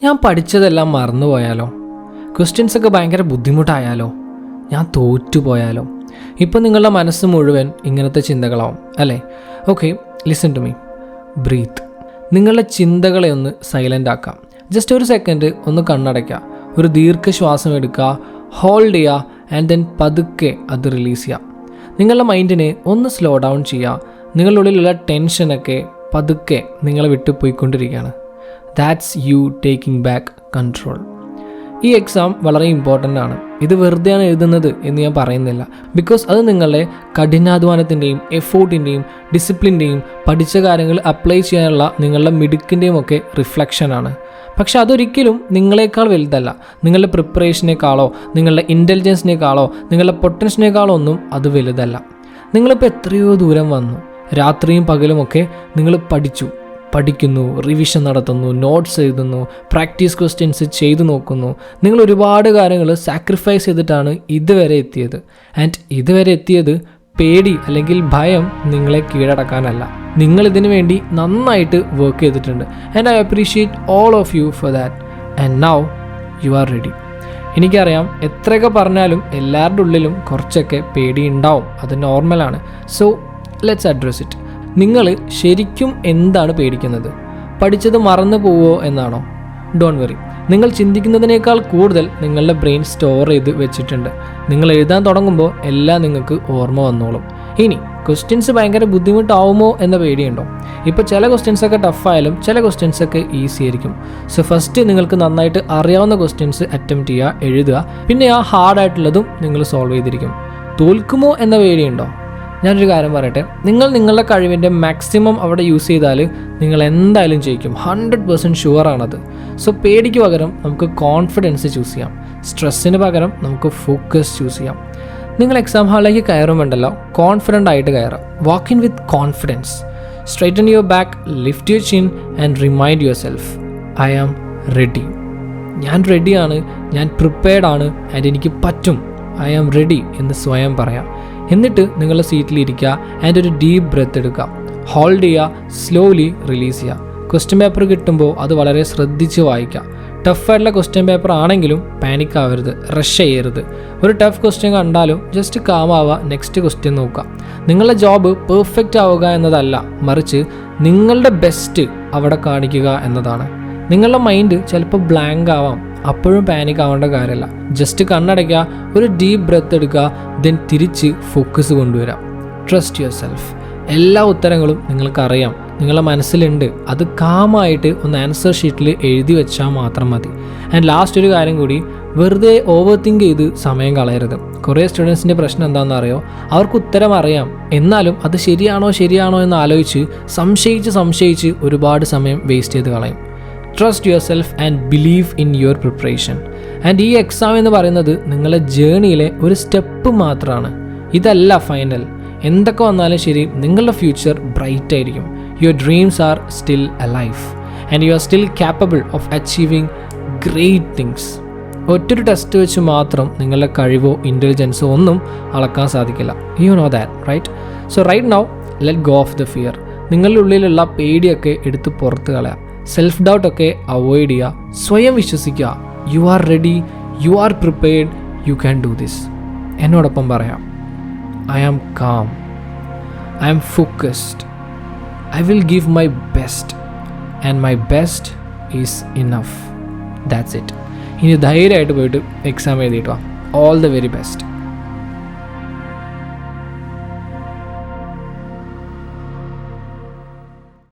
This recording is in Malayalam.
ഞാൻ പഠിച്ചതെല്ലാം മറന്നുപോയാലോ? ക്വസ്റ്റ്യൻസൊക്കെ ഭയങ്കര ബുദ്ധിമുട്ടായാലോ? ഞാൻ തോറ്റുപോയാലോ? ഇപ്പോൾ നിങ്ങളുടെ മനസ്സ് മുഴുവൻ ഇങ്ങനത്തെ ചിന്തകളാവും അല്ലേ? Okay, listen to me. Breathe. നിങ്ങളുടെ ചിന്തകളെ ഒന്ന് സൈലൻ്റ് ആക്കാം. ജസ്റ്റ് ഒരു സെക്കൻഡ് ഒന്ന് കണ്ണടയ്ക്കുക, ഒരു ദീർഘശ്വാസം എടുക്കുക, ഹോൾഡ് ചെയ്യുക, ആൻഡ് ദെൻ പതുക്കെ അത് റിലീസ് ചെയ്യുക. നിങ്ങളുടെ മൈൻഡിനെ ഒന്ന് സ്ലോ ഡൗൺ ചെയ്യുക. നിങ്ങളുടെ ഉള്ളിലുള്ള ടെൻഷനൊക്കെ പതുക്കെ നിങ്ങളെ വിട്ടു പോയിക്കൊണ്ടിരിക്കുകയാണ്. That's U taking back control. ഈ എക്സാം വളരെ ഇമ്പോർട്ടൻ്റ് ആണ്. ഇത് വെറുതെയാണ് എഴുതുന്നത് എന്ന് ഞാൻ പറയുന്നില്ല. ബിക്കോസ് അത് നിങ്ങളുടെ കഠിനാധ്വാനത്തിൻ്റെയും എഫോർട്ടിൻ്റെയും ഡിസിപ്ലിൻ്റെയും പഠിച്ച കാര്യങ്ങൾ അപ്ലൈ ചെയ്യാനുള്ള നിങ്ങളുടെ മിടുക്കിൻ്റെയും ഒക്കെ റിഫ്ലക്ഷനാണ്. പക്ഷെ അതൊരിക്കലും നിങ്ങളെക്കാൾ വലുതല്ല. നിങ്ങളുടെ പ്രിപ്പറേഷനേക്കാളോ നിങ്ങളുടെ ഇൻ്റലിജൻസിനേക്കാളോ നിങ്ങളുടെ പൊട്ടൻഷ്യനേക്കാളോ ഒന്നും അത് വലുതല്ല. നിങ്ങളിപ്പോൾ എത്രയോ ദൂരം വന്നു. രാത്രിയും പകലുമൊക്കെ നിങ്ങൾ പഠിക്കുന്നു, റിവിഷൻ നടത്തുന്നു, നോട്ട്സ് എഴുതുന്നു, പ്രാക്ടീസ് ക്വസ്റ്റ്യൻസ് ചെയ്തു നോക്കുന്നു. നിങ്ങൾ ഒരുപാട് കാര്യങ്ങൾ സാക്രിഫൈസ് ചെയ്തിട്ടാണ് ഇതുവരെ എത്തിയത്. ആൻഡ് ഇതുവരെ എത്തിയത് പേടി അല്ലെങ്കിൽ ഭയം നിങ്ങളെ കീഴടക്കാനല്ല. നിങ്ങളിതിനു വേണ്ടി നന്നായിട്ട് വർക്ക് ചെയ്തിട്ടുണ്ട്. And I appreciate all of you for that. And now you are ready. എനിക്കറിയാം, എത്രയൊക്കെ പറഞ്ഞാലും എല്ലാവരുടെ ഉള്ളിലും കുറച്ചൊക്കെ പേടി ഉണ്ടാവും. അത് നോർമലാണ്. So let's address it. നിങ്ങൾ ശരിക്കും എന്താണ് പേടിക്കുന്നത്? പഠിച്ചത് മറന്നു പോവോ എന്നാണോ? Don't worry. നിങ്ങൾ ചിന്തിക്കുന്നതിനേക്കാൾ കൂടുതൽ നിങ്ങളുടെ ബ്രെയിൻ സ്റ്റോർ ചെയ്ത് വെച്ചിട്ടുണ്ട്. നിങ്ങൾ എഴുതാൻ തുടങ്ങുമ്പോൾ എല്ലാം നിങ്ങൾക്ക് ഓർമ്മ വന്നോളും. ഇനി ക്വസ്റ്റ്യൻസ് ഭയങ്കര ബുദ്ധിമുട്ടാവുമോ എന്ന പേടിയുണ്ടോ? ഇപ്പോൾ ചില ക്വസ്റ്റ്യൻസൊക്കെ ടഫായാലും ചില ക്വസ്റ്റ്യൻസൊക്കെ ഈസി ആയിരിക്കും. സോ ഫസ്റ്റ് നിങ്ങൾക്ക് നന്നായിട്ട് അറിയാവുന്ന ക്വസ്റ്റ്യൻസ് അറ്റംപ്റ്റ് ചെയ്യുക, എഴുതുക. പിന്നെ ആ ഹാർഡായിട്ടുള്ളതും നിങ്ങൾ സോൾവ് ചെയ്തിരിക്കും. തോൽക്കുമോ എന്ന പേടിയുണ്ടോ? ഞാനൊരു കാര്യം പറയട്ടെ, നിങ്ങൾ നിങ്ങളുടെ കഴിവിൻ്റെ മാക്സിമം അവിടെ യൂസ് ചെയ്താൽ നിങ്ങൾ എന്തായാലും ജയിക്കും. 100% ഷുവറാണത്. സോ പേടിക്ക് പകരം നമുക്ക് കോൺഫിഡൻസ് ചൂസ് ചെയ്യാം. സ്ട്രെസ്സിന് പകരം നമുക്ക് ഫോക്കസ് ചൂസ് ചെയ്യാം. നിങ്ങൾ എക്സാം ഹാളിലേക്ക് കയറുമ്പോണ്ടല്ലോ, കോൺഫിഡൻ്റ് ആയിട്ട് കയറാം. Walk in with confidence. Straighten your back, lift your chin and remind yourself, I am ready. ഞാൻ റെഡിയാണ്, ഞാൻ പ്രിപ്പയർഡ് ആണ്, ആൻഡ് എനിക്ക് പറ്റും. ഐ ആം റെഡി എന്ന് സ്വയം പറയാം. എന്നിട്ട് നിങ്ങളുടെ സീറ്റിലിരിക്കുക ആൻഡ് ഒരു ഡീപ്പ് ബ്രെത്ത് എടുക്കുക. ഹോൾഡ് ചെയ്യുക, സ്ലോലി റിലീസ് ചെയ്യുക. ക്വസ്റ്റ്യൻ പേപ്പർ കിട്ടുമ്പോൾ അത് വളരെ ശ്രദ്ധിച്ച് വായിക്കുക. ടഫായിട്ടുള്ള ക്വസ്റ്റ്യൻ പേപ്പർ ആണെങ്കിലും പാനിക് ആവരുത്, റഷ് ചെയ്യരുത്. ഒരു ടഫ് ക്വസ്റ്റ്യൻ കണ്ടാലും ജസ്റ്റ് കാം ആവുക, നെക്സ്റ്റ് ക്വസ്റ്റ്യൻ നോക്കുക. നിങ്ങളുടെ ജോബ് പെർഫെക്റ്റ് ആവുക എന്നതല്ല, മറിച്ച് നിങ്ങളുടെ ബെസ്റ്റ് അവിടെ കാണിക്കുക എന്നതാണ്. നിങ്ങളുടെ മൈൻഡ് ചിലപ്പോൾ ബ്ലാങ്ക് ആവാം, അപ്പോഴും പാനിക് ആവേണ്ട കാര്യമില്ല. ജസ്റ്റ് കണ്ണടയ്ക്കുക, ഒരു ഡീപ്പ് ബ്രെത്ത് എടുക്കുക, ദെൻ തിരിച്ച് ഫോക്കസ് കൊണ്ടുവരാം. Trust your self. എല്ലാ ഉത്തരങ്ങളും നിങ്ങൾക്കറിയാം, നിങ്ങളുടെ മനസ്സിലുണ്ട്. അത് കാമായിട്ട് ഒന്ന് ആൻസർ ഷീറ്റിൽ എഴുതി വെച്ചാൽ മാത്രം മതി. ആൻഡ് ലാസ്റ്റ് ഒരു കാര്യം കൂടി, വെറുതെ ഓവർ തിങ്ക് ചെയ്ത് സമയം കളയരുത്. കുറേ സ്റ്റുഡൻസിൻ്റെ പ്രശ്നം എന്താണെന്ന് അറിയോ? അവർക്ക് ഉത്തരം അറിയാം, എന്നാലും അത് ശരിയാണോ എന്ന് ആലോചിച്ച് സംശയിച്ച് ഒരുപാട് സമയം വേസ്റ്റ് ചെയ്ത് കളയും. Trust your self and believe in your preparation. And ഈ എക്സാം എന്ന് പറയുന്നത് നിങ്ങളുടെ ജേണിയിലെ ഒരു സ്റ്റെപ്പ് മാത്രമാണ്. ഇതല്ല ഫൈനൽ. എന്തൊക്കെ വന്നാലും ശരി, നിങ്ങളുടെ ഫ്യൂച്ചർ ബ്രൈറ്റ് ആയിരിക്കും. Your dreams are still alive and you are still capable of achieving great things. ഒറ്റൊരു ടെസ്റ്റ് വെച്ച് മാത്രം നിങ്ങളുടെ കഴിവോ ഇൻ്റലിജൻസോ ഒന്നും അളക്കാൻ സാധിക്കില്ല. You know that, right? So right now let go of the fear. നിങ്ങളുടെ ഉള്ളിലുള്ള പേടിയൊക്കെ എടുത്ത് പുറത്ത് കളയാം. സെൽഫ് ഡൗട്ടൊക്കെ അവോയ്ഡ് ചെയ്യുക. സ്വയം വിശ്വസിക്കുക. You are ready, you are prepared, you can do this. എന്നോടൊപ്പം പറയാം, I am calm, I am focused, I will give my best and my best is enough. That's it. ഇനി ധൈര്യമായിട്ട് പോയിട്ട് എക്സാം എഴുതിയിട്ട് വാ. All the very best.